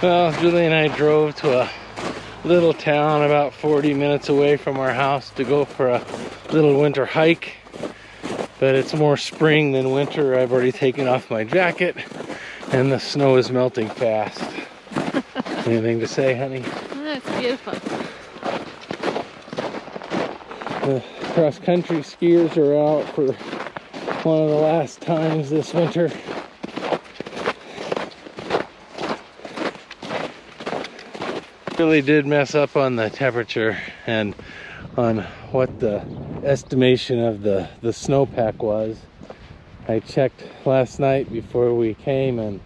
Well, Julie and I drove to a little town about 40 minutes away from our house to go for a little winter hike. But it's more spring than winter. I've already taken off my jacket and the snow is melting fast. Anything to say, honey? Oh, it's beautiful. The cross-country skiers are out for one of the last times this winter. Really did mess up on the temperature and on what the estimation of the snowpack was. I checked last night before we came, and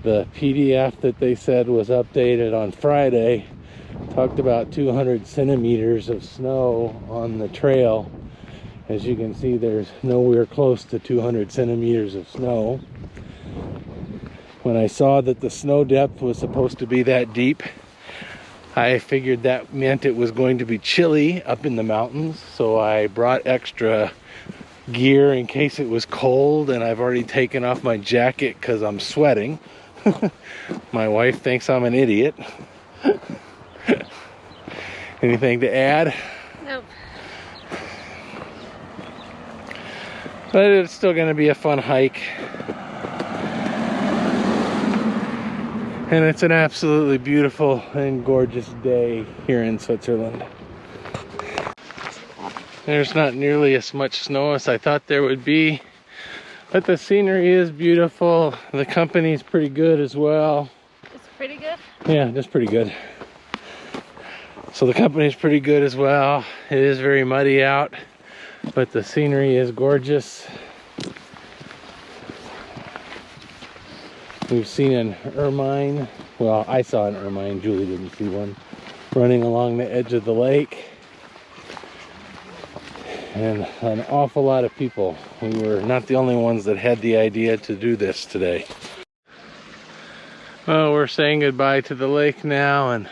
the PDF that they said was updated on Friday talked about 200 centimeters of snow on the trail. As you can see, there's nowhere close to 200 centimeters of snow. When I saw that the snow depth was supposed to be that deep, I figured that meant it was going to be chilly up in the mountains, so I brought extra gear in case it was cold, and I've already taken off my jacket because I'm sweating. My wife thinks I'm an idiot. Anything to add? Nope. But it's still going to be a fun hike. And it's an absolutely beautiful and gorgeous day here in Switzerland. There's not nearly as much snow as I thought there would be, but the scenery is beautiful. The company's pretty good as well. It's pretty good? Yeah, just pretty good. So the company's pretty good as well. It is very muddy out, but the scenery is gorgeous. We've seen an ermine. Well, I saw an ermine. Julie didn't see one. Running along the edge of the lake. And an awful lot of people. We were not the only ones that had the idea to do this today. Well, we're saying goodbye to the lake now and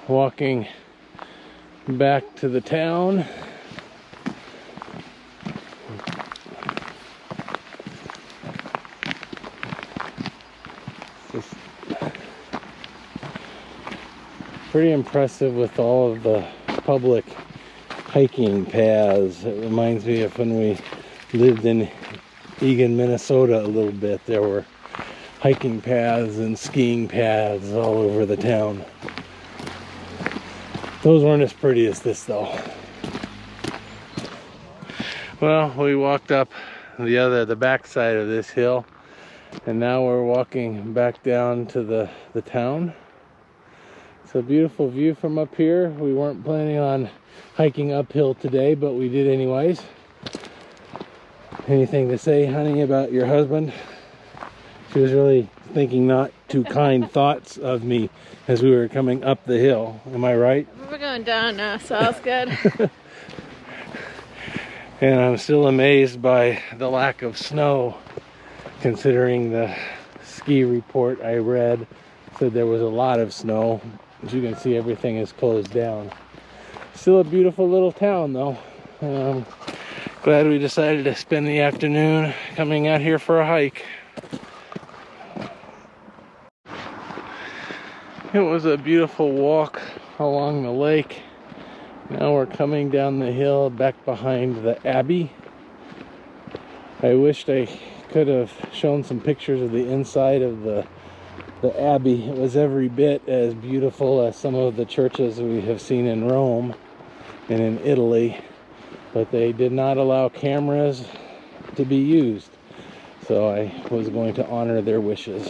walking back to the town. Pretty impressive with all of the public hiking paths. It reminds me of when we lived in Egan, Minnesota a little bit. There were hiking paths and skiing paths all over the town. Those weren't as pretty as this though. Well, we walked up the back side of this hill, and now we're walking back down to the town. It's a beautiful view from up here. We weren't planning on hiking uphill today, but we did anyways. Anything to say, honey, about your husband? She was really thinking not too kind thoughts of me as we were coming up the hill. Am I right? We're going down now, so that's good. And I'm still amazed by the lack of snow, considering the ski report I read said there was a lot of snow. As you can see, everything is closed down. Still a beautiful little town though. Glad we decided to spend the afternoon coming out here for a hike. It was a beautiful walk along the lake. Now we're coming down the hill back behind the Abbey. I wished I could have shown some pictures of the inside of the Abbey. It was every bit as beautiful as some of the churches we have seen in Rome and in Italy, but they did not allow cameras to be used, so I was going to honor their wishes.